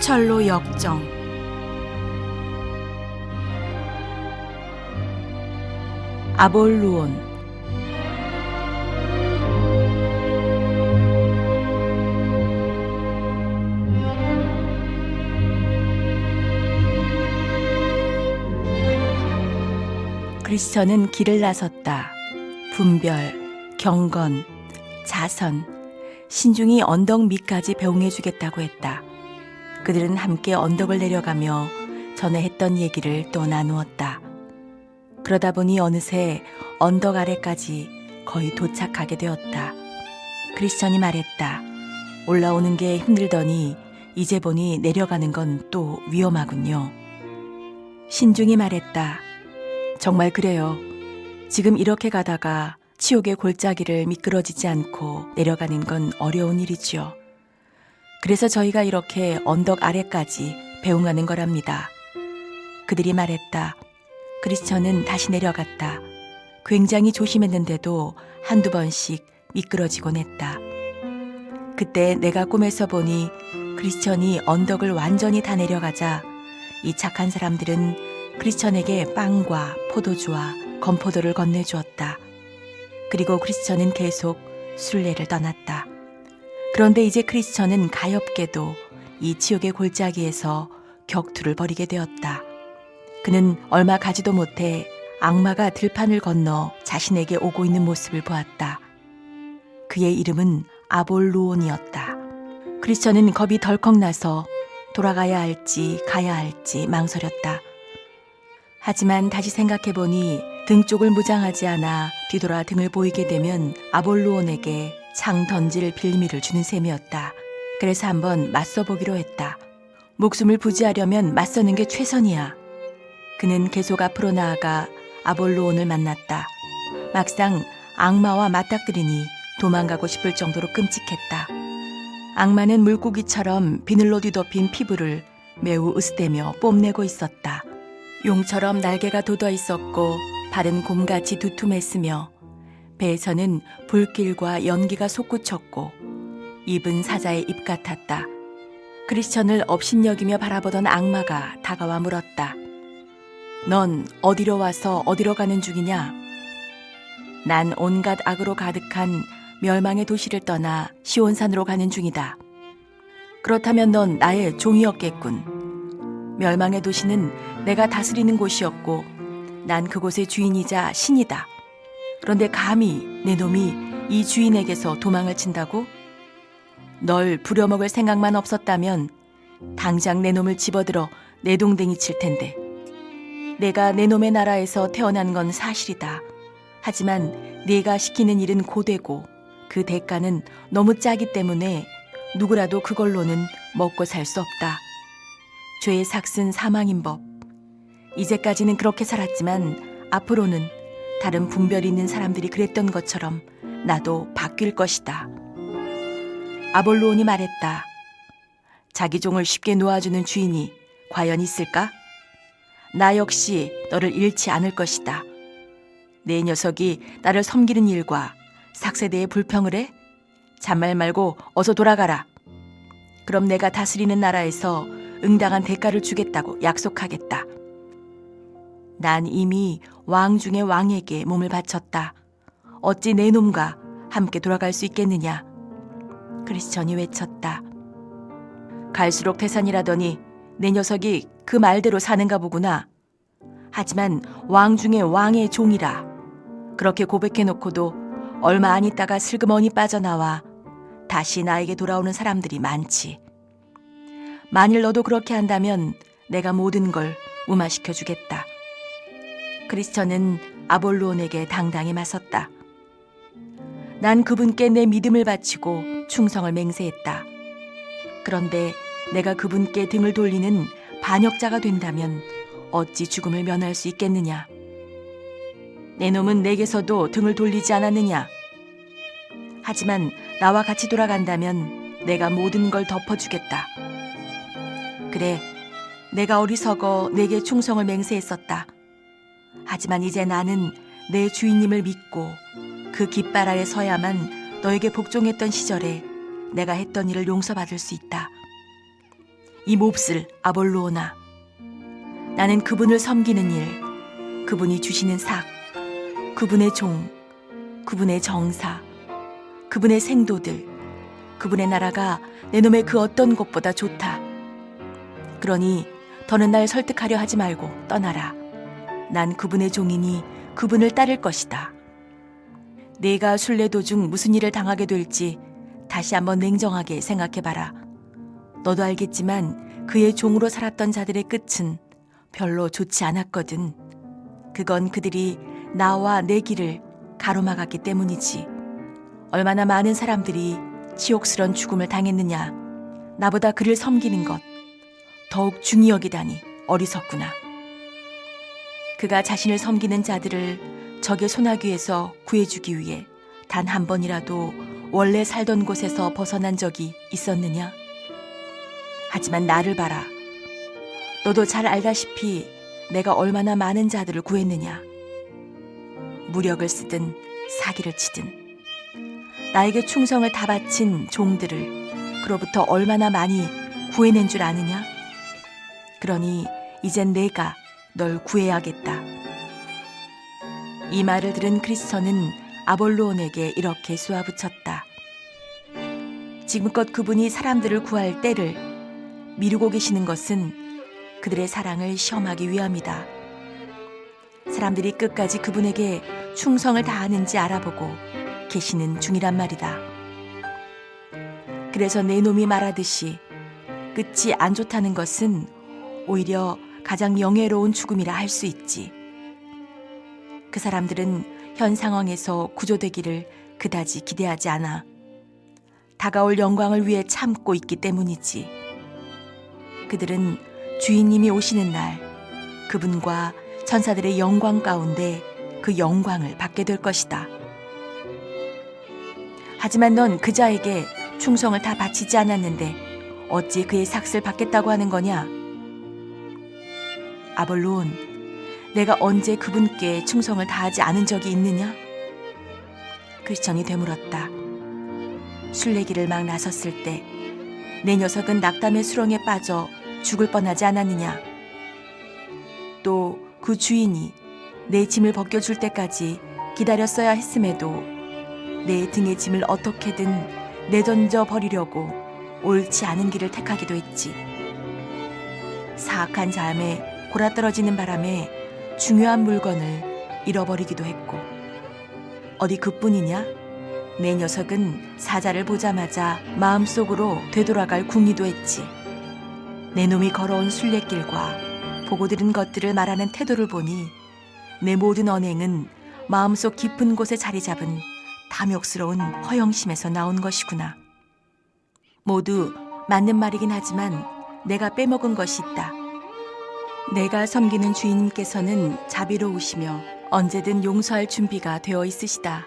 철로 역정. 아볼루온. 크리스천은 길을 나섰다. 분별, 경건, 자선, 신중히 언덕 밑까지 배웅해 주겠다고 했다. 그들은 함께 언덕을 내려가며 전에 했던 얘기를 또 나누었다. 그러다 보니 어느새 언덕 아래까지 거의 도착하게 되었다. 크리스천이 말했다. 올라오는 게 힘들더니 이제 보니 내려가는 건 또 위험하군요. 신중히 말했다. 정말 그래요. 지금 이렇게 가다가 치욕의 골짜기를 미끄러지지 않고 내려가는 건 어려운 일이지요. 그래서 저희가 이렇게 언덕 아래까지 배웅하는 거랍니다. 그들이 말했다. 크리스천은 다시 내려갔다. 굉장히 조심했는데도 한두 번씩 미끄러지곤 했다. 그때 내가 꿈에서 보니 크리스천이 언덕을 완전히 다 내려가자 이 착한 사람들은 크리스천에게 빵과 포도주와 건포도를 건네주었다. 그리고 크리스천은 계속 순례를 떠났다. 그런데 이제 크리스천은 가엾게도 이 지옥의 골짜기에서 격투를 벌이게 되었다. 그는 얼마 가지도 못해 악마가 들판을 건너 자신에게 오고 있는 모습을 보았다. 그의 이름은 아볼루온이었다. 크리스천은 겁이 덜컥 나서 돌아가야 할지 가야 할지 망설였다. 하지만 다시 생각해보니 등 쪽을 무장하지 않아 뒤돌아 등을 보이게 되면 아볼루온에게 창 던질 빌미를 주는 셈이었다. 그래서 한번 맞서보기로 했다. 목숨을 부지하려면 맞서는 게 최선이야. 그는 계속 앞으로 나아가 아볼루온을 만났다. 막상 악마와 맞닥뜨리니 도망가고 싶을 정도로 끔찍했다. 악마는 물고기처럼 비늘로 뒤덮인 피부를 매우 으스대며 뽐내고 있었다. 용처럼 날개가 돋아 있었고 발은 곰같이 두툼했으며 배에서는 불길과 연기가 솟구쳤고 입은 사자의 입 같았다. 크리스천을 업신여기며 바라보던 악마가 다가와 물었다. 넌 어디로 와서 어디로 가는 중이냐? 난 온갖 악으로 가득한 멸망의 도시를 떠나 시온산으로 가는 중이다. 그렇다면 넌 나의 종이었겠군. 멸망의 도시는 내가 다스리는 곳이었고 난 그곳의 주인이자 신이다. 그런데 감히 내 놈이 이 주인에게서 도망을 친다고? 널 부려먹을 생각만 없었다면 당장 내 놈을 집어들어 내동댕이 칠 텐데. 내가 내 놈의 나라에서 태어난 건 사실이다. 하지만 네가 시키는 일은 고되고 그 대가는 너무 짜기 때문에 누구라도 그걸로는 먹고 살 수 없다. 죄의 삭은 사망인 법. 이제까지는 그렇게 살았지만 앞으로는 다른 분별이 있는 사람들이 그랬던 것처럼 나도 바뀔 것이다. 아볼루온이 말했다. 자기 종을 쉽게 놓아주는 주인이 과연 있을까? 나 역시 너를 잃지 않을 것이다. 내 녀석이 나를 섬기는 일과 삭세대에 불평을 해? 잔말 말고 어서 돌아가라. 그럼 내가 다스리는 나라에서 응당한 대가를 주겠다고 약속하겠다. 난 이미 왕 중의 왕에게 몸을 바쳤다. 어찌 내 놈과 함께 돌아갈 수 있겠느냐? 크리스천이 외쳤다. 갈수록 태산이라더니 내 녀석이 그 말대로 사는가 보구나. 하지만 왕 중의 왕의 종이라. 그렇게 고백해놓고도 얼마 안 있다가 슬그머니 빠져나와 다시 나에게 돌아오는 사람들이 많지. 만일 너도 그렇게 한다면 내가 모든 걸 무마시켜주겠다. 크리스천은 아볼루온에게 당당히 맞섰다. 난 그분께 내 믿음을 바치고 충성을 맹세했다. 그런데 내가 그분께 등을 돌리는 반역자가 된다면 어찌 죽음을 면할 수 있겠느냐? 내 놈은 내게서도 등을 돌리지 않았느냐? 하지만 나와 같이 돌아간다면 내가 모든 걸 덮어주겠다. 그래, 내가 어리석어 내게 충성을 맹세했었다. 하지만 이제 나는 내 주인님을 믿고 그 깃발 아래 서야만 너에게 복종했던 시절에 내가 했던 일을 용서받을 수 있다. 이 몹쓸 아볼로오나. 나는 그분을 섬기는 일, 그분이 주시는 삭, 그분의 종, 그분의 정사, 그분의 생도들, 그분의 나라가 내 놈의 그 어떤 것보다 좋다. 그러니 더는 날 설득하려 하지 말고 떠나라. 난 그분의 종이니 그분을 따를 것이다. 내가 순례 도중 무슨 일을 당하게 될지 다시 한번 냉정하게 생각해봐라. 너도 알겠지만 그의 종으로 살았던 자들의 끝은 별로 좋지 않았거든. 그건 그들이 나와 내 길을 가로막았기 때문이지. 얼마나 많은 사람들이 치욕스런 죽음을 당했느냐. 나보다 그를 섬기는 것 더욱 중히 여기다니 어리석구나. 그가 자신을 섬기는 자들을 적의 소나귀에서 구해주기 위해 단 한 번이라도 원래 살던 곳에서 벗어난 적이 있었느냐? 하지만 나를 봐라. 너도 잘 알다시피 내가 얼마나 많은 자들을 구했느냐. 무력을 쓰든 사기를 치든 나에게 충성을 다 바친 종들을 그로부터 얼마나 많이 구해낸 줄 아느냐? 그러니 이젠 내가 널 구해야겠다. 이 말을 들은 크리스천은 아볼로온에게 이렇게 쏘아붙였다. 지금껏 그분이 사람들을 구할 때를 미루고 계시는 것은 그들의 사랑을 시험하기 위함이다. 사람들이 끝까지 그분에게 충성을 다하는지 알아보고 계시는 중이란 말이다. 그래서 내 놈이 말하듯이 끝이 안 좋다는 것은 오히려 가장 명예로운 죽음이라 할 수 있지. 그 사람들은 현 상황에서 구조되기를 그다지 기대하지 않아. 다가올 영광을 위해 참고 있기 때문이지. 그들은 주인님이 오시는 날 그분과 천사들의 영광 가운데 그 영광을 받게 될 것이다. 하지만 넌 그자에게 충성을 다 바치지 않았는데 어찌 그의 삭슬 받겠다고 하는 거냐? 아볼로온, 내가 언제 그분께 충성을 다하지 않은 적이 있느냐? 크리스천이 되물었다. 순례길을 막 나섰을 때 내 녀석은 낙담의 수렁에 빠져 죽을 뻔하지 않았느냐? 또 그 주인이 내 짐을 벗겨줄 때까지 기다렸어야 했음에도 내 등의 짐을 어떻게든 내던져 버리려고 옳지 않은 길을 택하기도 했지. 사악한 잠에 골아떨어지는 바람에 중요한 물건을 잃어버리기도 했고, 어디 그뿐이냐? 내 녀석은 사자를 보자마자 마음속으로 되돌아갈 궁리도 했지. 내 놈이 걸어온 순례길과 보고 들은 것들을 말하는 태도를 보니 내 모든 언행은 마음속 깊은 곳에 자리 잡은 탐욕스러운 허영심에서 나온 것이구나. 모두 맞는 말이긴 하지만 내가 빼먹은 것이 있다. 내가 섬기는 주인님께서는 자비로우시며 언제든 용서할 준비가 되어 있으시다.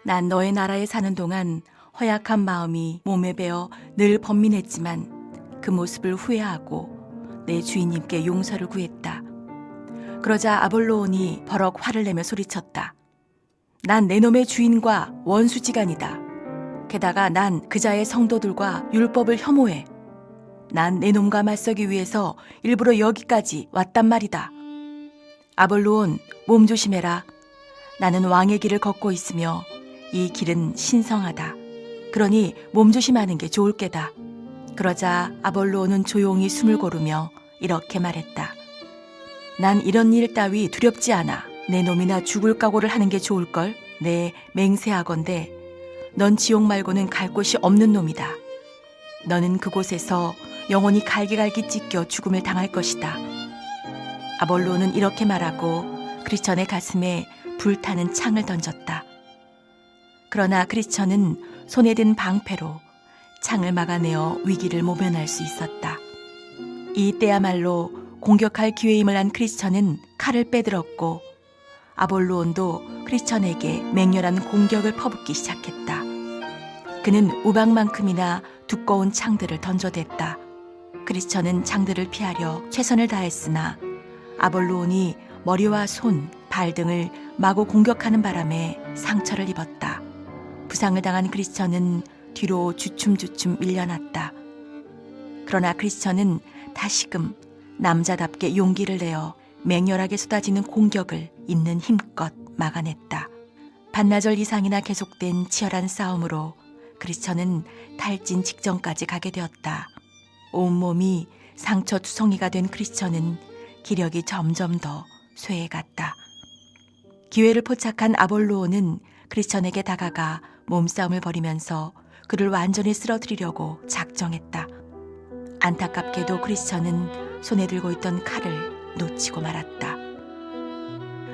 난 너의 나라에 사는 동안 허약한 마음이 몸에 배어 늘 번민했지만 그 모습을 후회하고 내 주인님께 용서를 구했다. 그러자 아볼로온이 버럭 화를 내며 소리쳤다. 난 내 놈의 주인과 원수지간이다. 게다가 난 그자의 성도들과 율법을 혐오해. 난 내 놈과 맞서기 위해서 일부러 여기까지 왔단 말이다. 아볼로온, 몸 조심해라. 나는 왕의 길을 걷고 있으며 이 길은 신성하다. 그러니 몸 조심하는 게 좋을 게다. 그러자 아볼로온은 조용히 숨을 고르며 이렇게 말했다. 난 이런 일 따위 두렵지 않아. 내 놈이나 죽을 각오를 하는 게 좋을걸. 내 맹세하건대 넌 지옥 말고는 갈 곳이 없는 놈이다. 너는 그곳에서 영원히 갈기갈기 찢겨 죽음을 당할 것이다. 아볼로는 이렇게 말하고 크리스천의 가슴에 불타는 창을 던졌다. 그러나 크리스천은 손에 든 방패로 창을 막아내어 위기를 모면할 수 있었다. 이때야말로 공격할 기회임을 안 크리스천은 칼을 빼들었고 아볼로온도 크리스천에게 맹렬한 공격을 퍼붓기 시작했다. 그는 우박만큼이나 두꺼운 창들을 던져댔다. 크리스천은 창들을 피하려 최선을 다했으나 아볼로온이 머리와 손, 발 등을 마구 공격하는 바람에 상처를 입었다. 부상을 당한 크리스천은 뒤로 주춤주춤 밀려났다. 그러나 크리스천은 다시금 남자답게 용기를 내어 맹렬하게 쏟아지는 공격을 있는 힘껏 막아냈다. 반나절 이상이나 계속된 치열한 싸움으로 크리스천은 탈진 직전까지 가게 되었다. 온몸이 상처투성이가 된 크리스천은 기력이 점점 더 쇠해갔다. 기회를 포착한 아볼로온은 크리스천에게 다가가 몸싸움을 벌이면서 그를 완전히 쓰러뜨리려고 작정했다. 안타깝게도 크리스천은 손에 들고 있던 칼을 놓치고 말았다.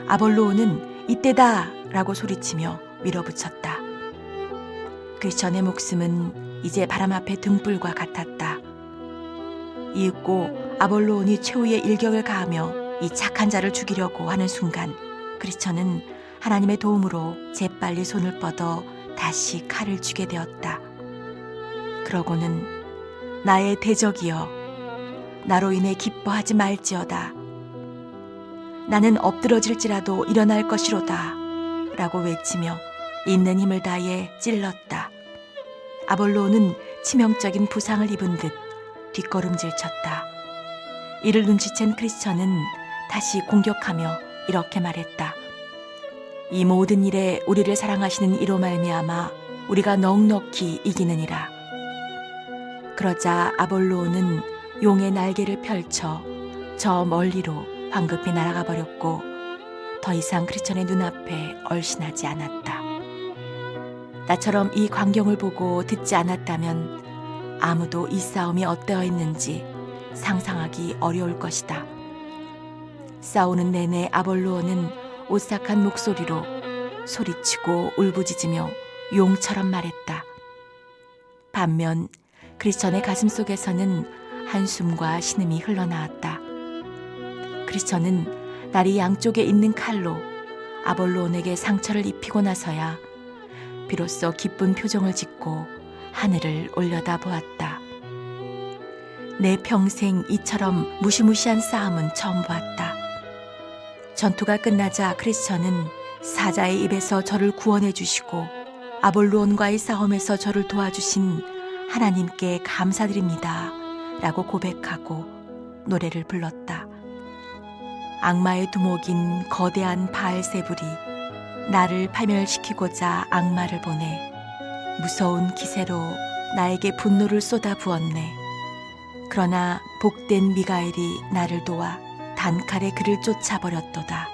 아볼로온은 이때다! 라고 소리치며 밀어붙였다. 크리스천의 목숨은 이제 바람 앞에 등불과 같았다. 이윽고 아볼로온이 최후의 일격을 가하며 이 착한 자를 죽이려고 하는 순간 크리스천은 하나님의 도움으로 재빨리 손을 뻗어 다시 칼을 쥐게 되었다. 그러고는 나의 대적이여 나로 인해 기뻐하지 말지어다. 나는 엎드러질지라도 일어날 것이로다 라고 외치며 있는 힘을 다해 찔렀다. 아볼로는 치명적인 부상을 입은 듯 뒷걸음질 쳤다. 이를 눈치챈 크리스천은 다시 공격하며 이렇게 말했다. 이 모든 일에 우리를 사랑하시는 이로 말미암아 우리가 넉넉히 이기느니라. 그러자 아볼로는 용의 날개를 펼쳐 저 멀리로 황급히 날아가 버렸고 더 이상 크리스천의 눈앞에 얼씬하지 않았다. 나처럼 이 광경을 보고 듣지 않았다면 아무도 이 싸움이 어떠했는지 상상하기 어려울 것이다. 싸우는 내내 아볼로는 오싹한 목소리로 소리치고 울부짖으며 용처럼 말했다. 반면 크리스천의 가슴 속에서는 한숨과 신음이 흘러나왔다. 크리스천은 다리 양쪽에 있는 칼로 아볼로온에게 상처를 입히고 나서야 비로소 기쁜 표정을 짓고 하늘을 올려다 보았다. 내 평생 이처럼 무시무시한 싸움은 처음 보았다. 전투가 끝나자 크리스천은 사자의 입에서 저를 구원해 주시고 아볼로온과의 싸움에서 저를 도와주신 하나님께 감사드립니다 라고 고백하고 노래를 불렀다. 악마의 두목인 거대한 바알세불이 나를 파멸시키고자 악마를 보내 무서운 기세로 나에게 분노를 쏟아 부었네. 그러나 복된 미가엘이 나를 도와 단칼에 그를 쫓아버렸도다.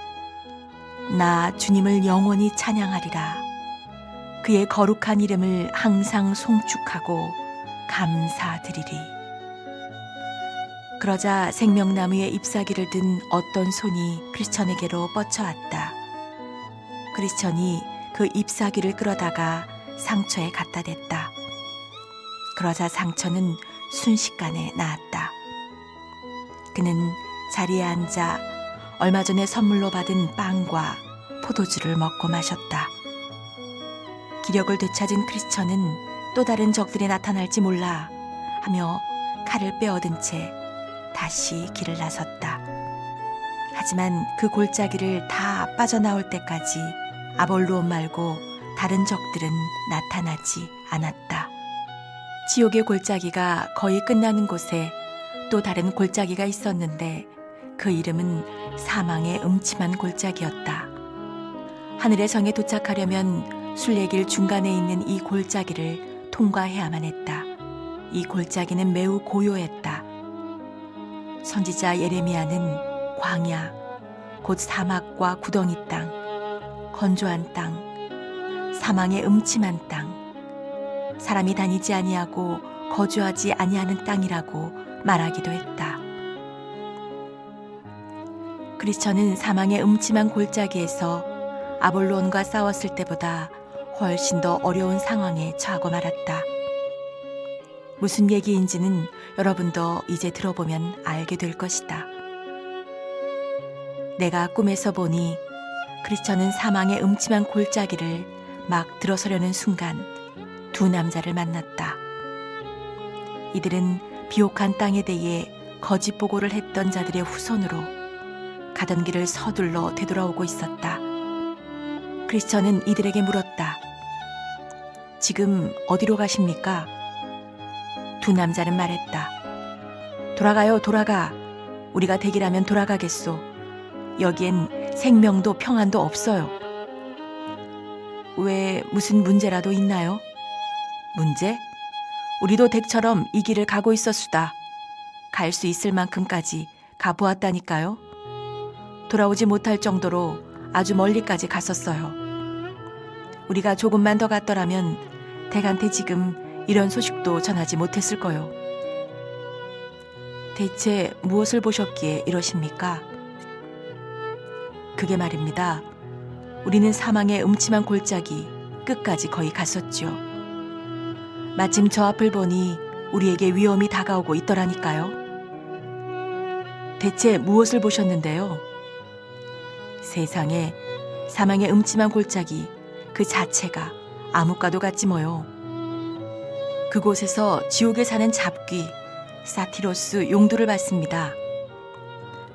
나 주님을 영원히 찬양하리라. 그의 거룩한 이름을 항상 송축하고 감사드리리. 그러자 생명나무에 잎사귀를 든 어떤 손이 크리스천에게로 뻗쳐왔다. 크리스천이 그 잎사귀를 끌어다가 상처에 갖다 댔다. 그러자 상처는 순식간에 나았다. 그는 자리에 앉아 얼마 전에 선물로 받은 빵과 포도주를 먹고 마셨다. 기력을 되찾은 크리스천은 또 다른 적들이 나타날지 몰라 하며 칼을 빼어든 채 다시 길을 나섰다. 하지만 그 골짜기를 다 빠져나올 때까지 아볼로온 말고 다른 적들은 나타나지 않았다. 지옥의 골짜기가 거의 끝나는 곳에 또 다른 골짜기가 있었는데 그 이름은 사망의 음침한 골짜기였다. 하늘의 성에 도착하려면 순례길 중간에 있는 이 골짜기를 통과해야만 했다. 이 골짜기는 매우 고요했다. 선지자 예레미야는 광야, 곧 사막과 구덩이 땅, 건조한 땅, 사망의 음침한 땅, 사람이 다니지 아니하고 거주하지 아니하는 땅이라고 말하기도 했다. 크리스천은 사망의 음침한 골짜기에서 아볼로온과 싸웠을 때보다 훨씬 더 어려운 상황에 처하고 말았다. 무슨 얘기인지는 여러분도 이제 들어보면 알게 될 것이다. 내가 꿈에서 보니 크리스천은 사망의 음침한 골짜기를 막 들어서려는 순간 두 남자를 만났다. 이들은 비옥한 땅에 대해 거짓 보고를 했던 자들의 후손으로 가던 길을 서둘러 되돌아오고 있었다. 크리스천은 이들에게 물었다. 지금 어디로 가십니까? 두 남자는 말했다. 돌아가요, 돌아가. 우리가 댁이라면 돌아가겠소. 여기엔 생명도 평안도 없어요. 왜 무슨 문제라도 있나요? 문제? 우리도 댁처럼 이 길을 가고 있었수다. 갈 수 있을 만큼까지 가보았다니까요. 돌아오지 못할 정도로 아주 멀리까지 갔었어요. 우리가 조금만 더 갔더라면 댁한테 지금 이런 소식도 전하지 못했을 거요. 대체 무엇을 보셨기에 이러십니까? 그게 말입니다. 우리는 사망의 음침한 골짜기 끝까지 거의 갔었죠. 마침 저 앞을 보니 우리에게 위험이 다가오고 있더라니까요. 대체 무엇을 보셨는데요? 세상에, 사망의 음침한 골짜기 그 자체가 암흑과도 같지 뭐요. 그곳에서 지옥에 사는 잡귀 사티로스 용두를 봤습니다.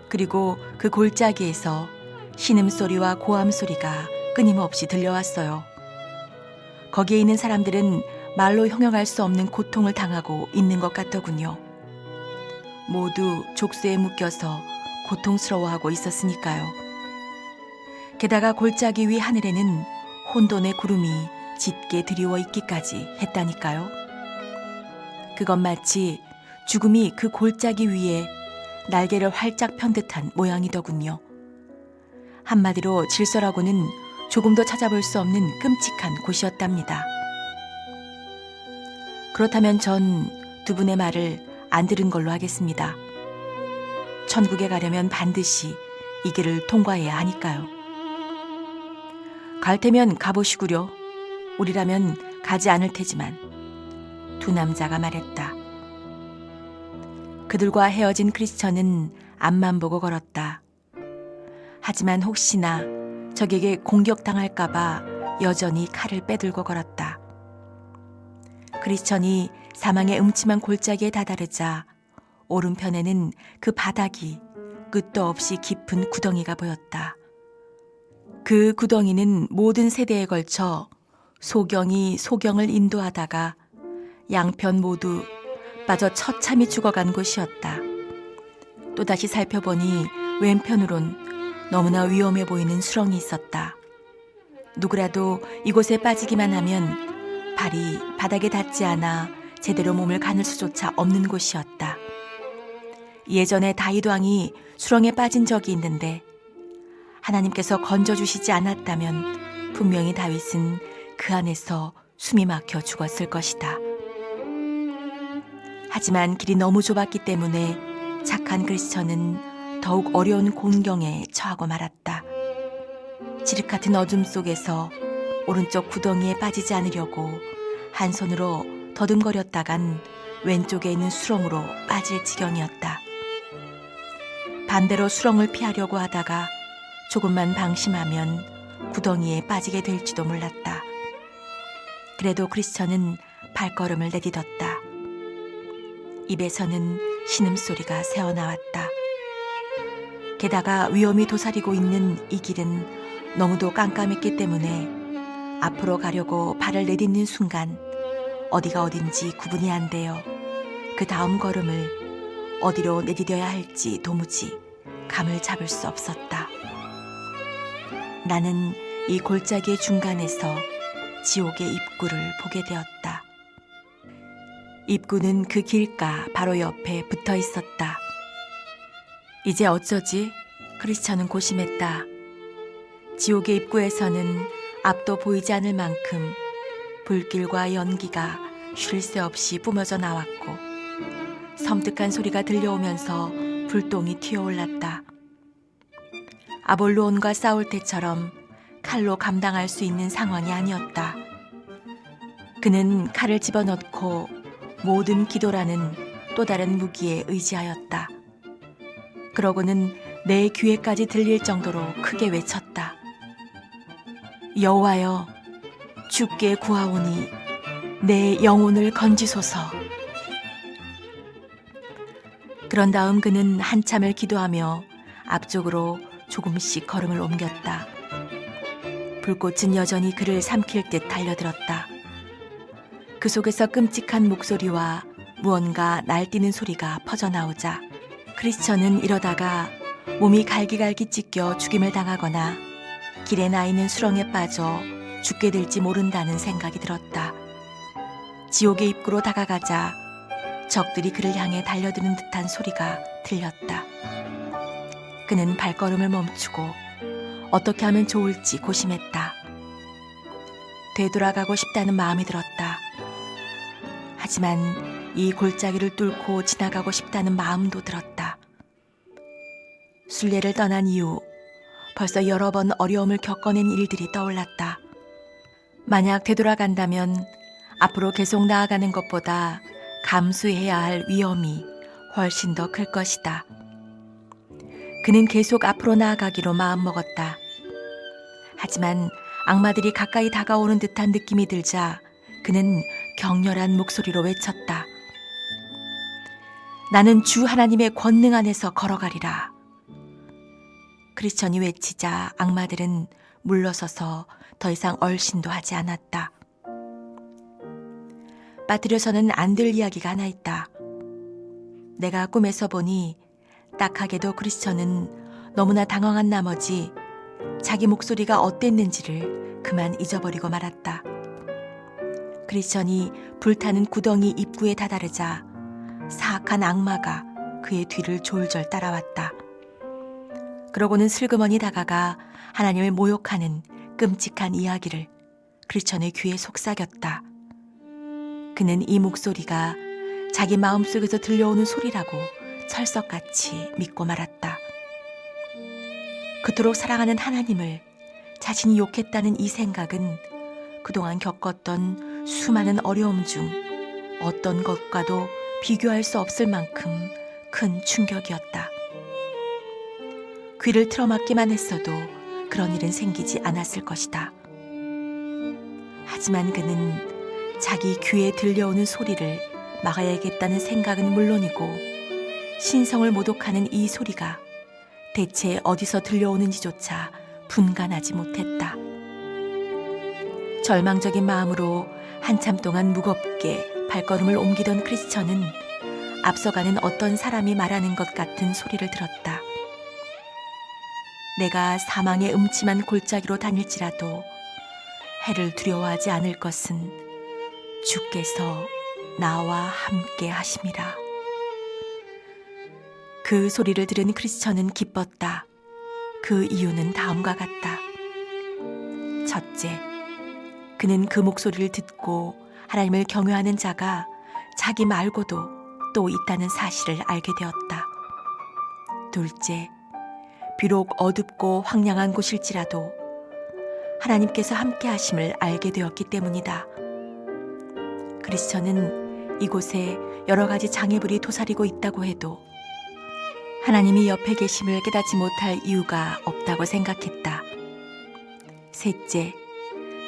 그리고 그 골짜기에서 신음소리와 고함소리가 끊임없이 들려왔어요. 거기에 있는 사람들은 말로 형용할 수 없는 고통을 당하고 있는 것 같더군요. 모두 족쇄에 묶여서 고통스러워하고 있었으니까요. 게다가 골짜기 위 하늘에는 혼돈의 구름이 짙게 드리워 있기까지 했다니까요. 그건 마치 죽음이 그 골짜기 위에 날개를 활짝 편 듯한 모양이더군요. 한마디로 질서라고는 조금도 찾아볼 수 없는 끔찍한 곳이었답니다. 그렇다면 전 두 분의 말을 안 들은 걸로 하겠습니다. 천국에 가려면 반드시 이 길을 통과해야 하니까요. 갈 테면 가보시구려. 우리라면 가지 않을 테지만. 두 남자가 말했다. 그들과 헤어진 크리스천은 앞만 보고 걸었다. 하지만 혹시나 적에게 공격당할까봐 여전히 칼을 빼들고 걸었다. 크리스천이 사망의 음침한 골짜기에 다다르자 오른편에는 그 바닥이 끝도 없이 깊은 구덩이가 보였다. 그 구덩이는 모든 세대에 걸쳐 소경이 소경을 인도하다가 양편 모두 빠져 처참히 죽어간 곳이었다. 또다시 살펴보니 왼편으론 너무나 위험해 보이는 수렁이 있었다. 누구라도 이곳에 빠지기만 하면 발이 바닥에 닿지 않아 제대로 몸을 가눌 수조차 없는 곳이었다. 예전에 다윗 왕이 수렁에 빠진 적이 있는데 하나님께서 건져주시지 않았다면 분명히 다윗은 그 안에서 숨이 막혀 죽었을 것이다. 하지만 길이 너무 좁았기 때문에 착한 크리스천은 더욱 어려운 곤경에 처하고 말았다. 칠흑 같은 어둠 속에서 오른쪽 구덩이에 빠지지 않으려고 한 손으로 더듬거렸다간 왼쪽에 있는 수렁으로 빠질 지경이었다. 반대로 수렁을 피하려고 하다가 조금만 방심하면 구덩이에 빠지게 될지도 몰랐다. 그래도 크리스천은 발걸음을 내딛었다. 입에서는 신음소리가 새어나왔다. 게다가 위험이 도사리고 있는 이 길은 너무도 깜깜했기 때문에 앞으로 가려고 발을 내딛는 순간 어디가 어딘지 구분이 안 되어 그 다음 걸음을 어디로 내디뎌야 할지 도무지 감을 잡을 수 없었다. 나는 이 골짜기의 중간에서 지옥의 입구를 보게 되었다. 입구는 그 길가 바로 옆에 붙어 있었다. 이제 어쩌지? 크리스천은 고심했다. 지옥의 입구에서는 앞도 보이지 않을 만큼 불길과 연기가 쉴 새 없이 뿜어져 나왔고 섬뜩한 소리가 들려오면서 불똥이 튀어올랐다. 아볼로온과 싸울 때처럼 칼로 감당할 수 있는 상황이 아니었다. 그는 칼을 집어넣고 모든 기도라는 또 다른 무기에 의지하였다. 그러고는 내 귀에까지 들릴 정도로 크게 외쳤다. 여호와여, 주께 구하오니 내 영혼을 건지소서. 그런 다음 그는 한참을 기도하며 앞쪽으로 조금씩 걸음을 옮겼다. 불꽃은 여전히 그를 삼킬 듯 달려들었다. 그 속에서 끔찍한 목소리와 무언가 날뛰는 소리가 퍼져나오자 크리스천은 이러다가 몸이 갈기갈기 찢겨 죽임을 당하거나 길에 나 있는 수렁에 빠져 죽게 될지 모른다는 생각이 들었다. 지옥의 입구로 다가가자 적들이 그를 향해 달려드는 듯한 소리가 들렸다. 그는 발걸음을 멈추고 어떻게 하면 좋을지 고심했다. 되돌아가고 싶다는 마음이 들었다. 하지만 이 골짜기를 뚫고 지나가고 싶다는 마음도 들었다. 순례를 떠난 이후 벌써 여러 번 어려움을 겪어낸 일들이 떠올랐다. 만약 되돌아간다면 앞으로 계속 나아가는 것보다 감수해야 할 위험이 훨씬 더 클 것이다. 그는 계속 앞으로 나아가기로 마음먹었다. 하지만 악마들이 가까이 다가오는 듯한 느낌이 들자 그는 격렬한 목소리로 외쳤다. 나는 주 하나님의 권능 안에서 걸어가리라. 크리스천이 외치자 악마들은 물러서서 더 이상 얼씬도 하지 않았다. 빠뜨려서는 안 될 이야기가 하나 있다. 내가 꿈에서 보니 딱하게도 크리스천은 너무나 당황한 나머지 자기 목소리가 어땠는지를 그만 잊어버리고 말았다. 크리스천이 불타는 구덩이 입구에 다다르자 사악한 악마가 그의 뒤를 졸졸 따라왔다. 그러고는 슬그머니 다가가 하나님을 모욕하는 끔찍한 이야기를 크리스천의 귀에 속삭였다. 그는 이 목소리가 자기 마음속에서 들려오는 소리라고 철석같이 믿고 말았다. 그토록 사랑하는 하나님을 자신이 욕했다는 이 생각은 그동안 겪었던 수많은 어려움 중 어떤 것과도 비교할 수 없을 만큼 큰 충격이었다. 귀를 틀어막기만 했어도 그런 일은 생기지 않았을 것이다. 하지만 그는 자기 귀에 들려오는 소리를 막아야겠다는 생각은 물론이고 신성을 모독하는 이 소리가 대체 어디서 들려오는지조차 분간하지 못했다. 절망적인 마음으로 한참 동안 무겁게 발걸음을 옮기던 크리스천은 앞서가는 어떤 사람이 말하는 것 같은 소리를 들었다. 내가 사망의 음침한 골짜기로 다닐지라도 해를 두려워하지 않을 것은 주께서 나와 함께 하심이라. 그 소리를 들은 크리스천은 기뻤다. 그 이유는 다음과 같다. 첫째, 그는 그 목소리를 듣고 하나님을 경외하는 자가 자기 말고도 또 있다는 사실을 알게 되었다. 둘째, 비록 어둡고 황량한 곳일지라도 하나님께서 함께 하심을 알게 되었기 때문이다. 크리스천은 이곳에 여러 가지 장애물이 도사리고 있다고 해도 하나님이 옆에 계심을 깨닫지 못할 이유가 없다고 생각했다. 셋째,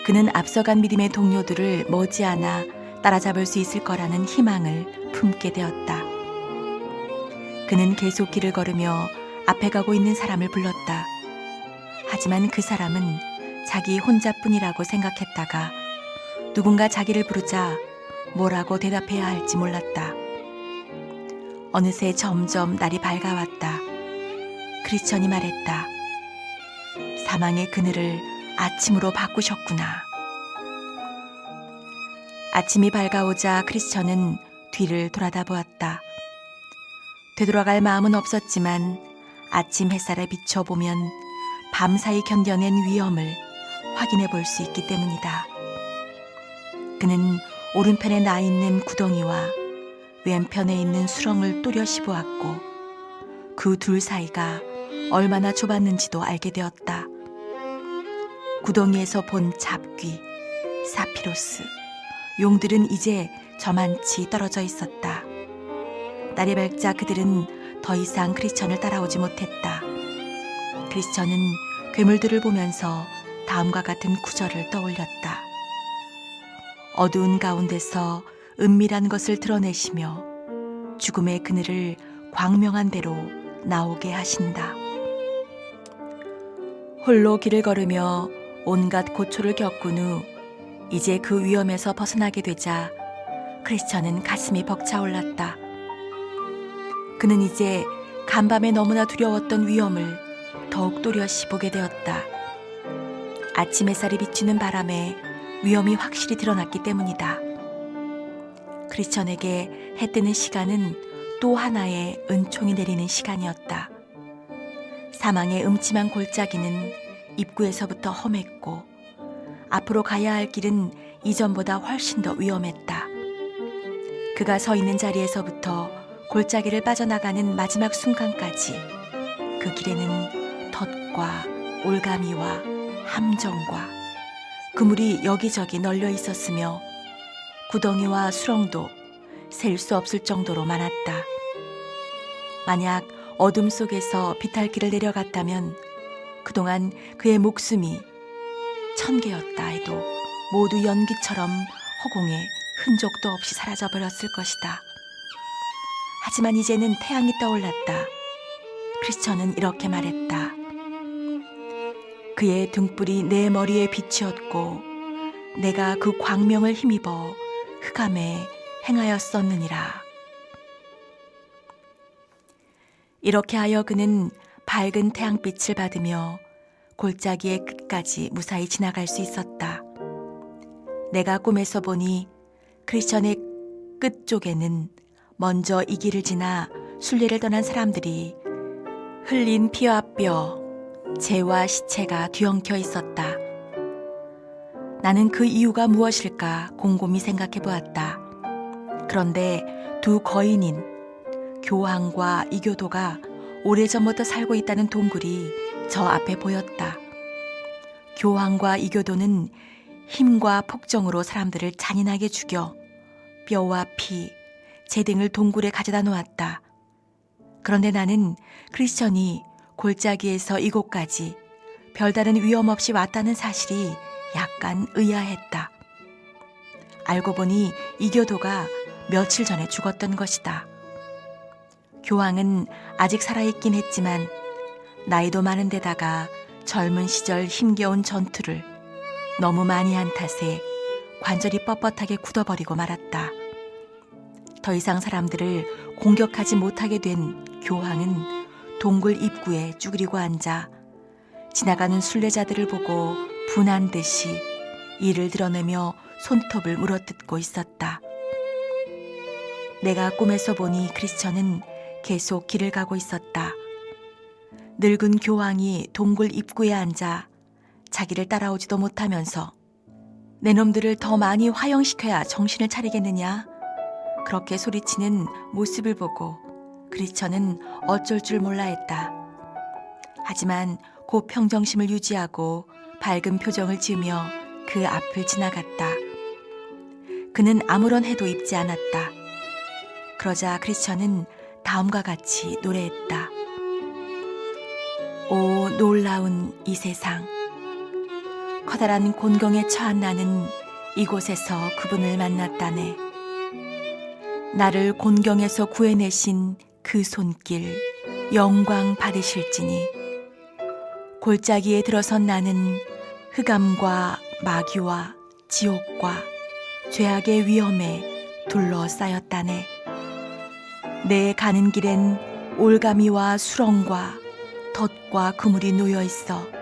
그는 앞서간 믿음의 동료들을 머지않아 따라잡을 수 있을 거라는 희망을 품게 되었다. 그는 계속 길을 걸으며 앞에 가고 있는 사람을 불렀다. 하지만 그 사람은 자기 혼자뿐이라고 생각했다가 누군가 자기를 부르자 뭐라고 대답해야 할지 몰랐다. 어느새 점점 날이 밝아왔다. 크리스천이 말했다. 사망의 그늘을 아침으로 바꾸셨구나. 아침이 밝아오자 크리스천은 뒤를 돌아다 보았다. 되돌아갈 마음은 없었지만 아침 햇살에 비춰보면 밤사이 견뎌낸 위험을 확인해 볼 수 있기 때문이다. 그는 오른편에 나 있는 구덩이와 왼편에 있는 수렁을 또렷이 보았고 그 둘 사이가 얼마나 좁았는지도 알게 되었다. 구덩이에서 본 잡귀, 사피로스, 용들은 이제 저만치 떨어져 있었다. 날이 밝자 그들은 더 이상 크리스천을 따라오지 못했다. 크리스천은 괴물들을 보면서 다음과 같은 구절을 떠올렸다. 어두운 가운데서 은밀한 것을 드러내시며 죽음의 그늘을 광명한 대로 나오게 하신다. 홀로 길을 걸으며 온갖 고초를 겪은 후 이제 그 위험에서 벗어나게 되자 크리스천은 가슴이 벅차올랐다. 그는 이제 간밤에 너무나 두려웠던 위험을 더욱 또렷이 보게 되었다. 아침 햇살이 비추는 바람에 위험이 확실히 드러났기 때문이다. 크리스천에게 해 뜨는 시간은 또 하나의 은총이 내리는 시간이었다. 사망의 음침한 골짜기는 입구에서부터 험했고 앞으로 가야 할 길은 이전보다 훨씬 더 위험했다. 그가 서 있는 자리에서부터 골짜기를 빠져나가는 마지막 순간까지 그 길에는 덫과 올가미와 함정과 그물이 여기저기 널려 있었으며 구덩이와 수렁도 셀 수 없을 정도로 많았다. 만약 어둠 속에서 비탈길을 내려갔다면 그동안 그의 목숨이 1000개였다 해도 모두 연기처럼 허공에 흔적도 없이 사라져버렸을 것이다. 하지만 이제는 태양이 떠올랐다. 크리스천은 이렇게 말했다. 그의 등불이 내 머리에 빛이었고 내가 그 광명을 힘입어 흑암에 행하였었느니라. 이렇게 하여 그는 밝은 태양빛을 받으며 골짜기의 끝까지 무사히 지나갈 수 있었다. 내가 꿈에서 보니 크리스천의 끝쪽에는 먼저 이 길을 지나 순례를 떠난 사람들이 흘린 피와 뼈, 재와 시체가 뒤엉켜 있었다. 나는 그 이유가 무엇일까 곰곰이 생각해 보았다. 그런데 두 거인인 교황과 이교도가 오래전부터 살고 있다는 동굴이 저 앞에 보였다. 교황과 이교도는 힘과 폭정으로 사람들을 잔인하게 죽여 뼈와 피, 재 등을 동굴에 가져다 놓았다. 그런데 나는 크리스천이 골짜기에서 이곳까지 별다른 위험 없이 왔다는 사실이 약간 의아했다. 알고 보니 이교도가 며칠 전에 죽었던 것이다. 교황은 아직 살아있긴 했지만 나이도 많은 데다가 젊은 시절 힘겨운 전투를 너무 많이 한 탓에 관절이 뻣뻣하게 굳어버리고 말았다. 더 이상 사람들을 공격하지 못하게 된 교황은 동굴 입구에 쭈그리고 앉아 지나가는 순례자들을 보고 분한 듯이 이를 드러내며 손톱을 물어뜯고 있었다. 내가 꿈에서 보니 크리스천은 계속 길을 가고 있었다. 늙은 교황이 동굴 입구에 앉아 자기를 따라오지도 못하면서 내 놈들을 더 많이 화형시켜야 정신을 차리겠느냐? 그렇게 소리치는 모습을 보고 크리스천은 어쩔 줄 몰라 했다. 하지만 곧 평정심을 유지하고 밝은 표정을 지으며 그 앞을 지나갔다. 그는 아무런 해도 입지 않았다. 그러자 크리스천은 다음과 같이 노래했다. 오 놀라운 이 세상, 커다란 곤경에 처한 나는 이곳에서 그분을 만났다네. 나를 곤경에서 구해내신 그 손길 영광 받으실지니 골짜기에 들어선 나는 흑암과 마귀와 지옥과 죄악의 위험에 둘러싸였다네. 내 가는 길엔 올가미와 수렁과 덫과 그물이 놓여 있어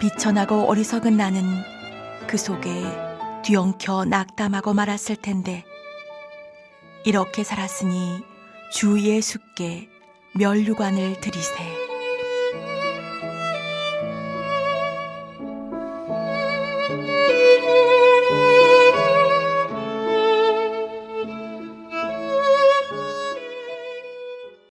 비천하고 어리석은 나는 그 속에 뒤엉켜 낙담하고 말았을 텐데 이렇게 살았으니 주 예수께 면류관을 드리세.